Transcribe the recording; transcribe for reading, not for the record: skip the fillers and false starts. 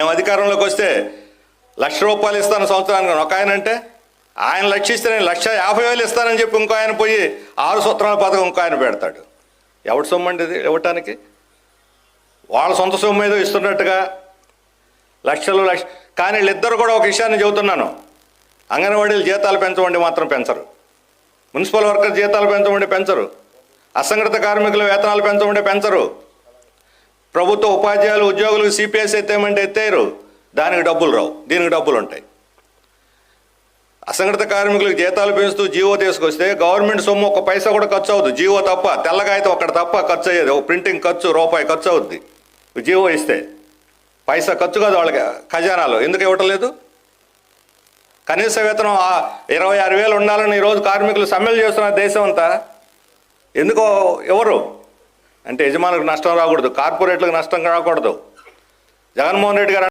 మేము అధికారంలోకి వస్తే ₹1,00,000 ఇస్తాను సంవత్సరానికి ఒక ఆయన అంటే, ఆయన 1,00,000 ఇస్తే నేను 1,50,000 ఇస్తానని చెప్పి ఇంకో ఆయన పోయి 6 సూత్రాల పథకం ఇంకో ఆయన పెడతాడు. ఎవరి సొమ్ము అండి ఇది ఇవ్వటానికి? వాళ్ళ సొంత సొమ్ము ఏదో ఇస్తున్నట్టుగా లక్షలు. కానీ వీళ్ళిద్దరు కూడా ఒక విషయాన్ని చెబుతున్నాను, అంగన్వాడీలు జీతాలు పెంచమండి మాత్రం పెంచరు, మున్సిపల్ వర్కర్ జీతాలు పెంచమండి పెంచరు, అసంఘటిత కార్మికుల వేతనాలు పెంచమంటే పెంచరు, ప్రభుత్వ ఉపాధ్యాయులు ఉద్యోగులకు సిపిఎస్ ఎత్తేయమంటే ఎత్తేయరు. దానికి డబ్బులు రావు, దీనికి డబ్బులు ఉంటాయి. అసంఘటిత కార్మికులకు జీతాలు పెంచుతూ జీవో తీసుకొస్తే గవర్నమెంట్ సొమ్ము ఒక పైసా కూడా ఖర్చు అవుతుంది. జీవో తప్ప, తెల్లగాయితే ఒక్కటి తప్ప ఖర్చు అయ్యేది. ఒక ప్రింటింగ్ ఖర్చు ₹1 ఖర్చు అవుద్ది. జీవో ఇస్తే పైసా ఖర్చు కాదు వాళ్ళకి ఖజానాలో. ఎందుకు ఇవ్వటం లేదు? కనీస వేతనం 26,000 ఉండాలని ఈరోజు కార్మికులు సమ్మెలు చేస్తున్నారు దేశం అంతా. ఎందుకో ఎవరు అంటే యజమానులకు నష్టం రాకూడదు, కార్పొరేట్లకు నష్టం రాకూడదు. జగన్మోహన్ రెడ్డి గారు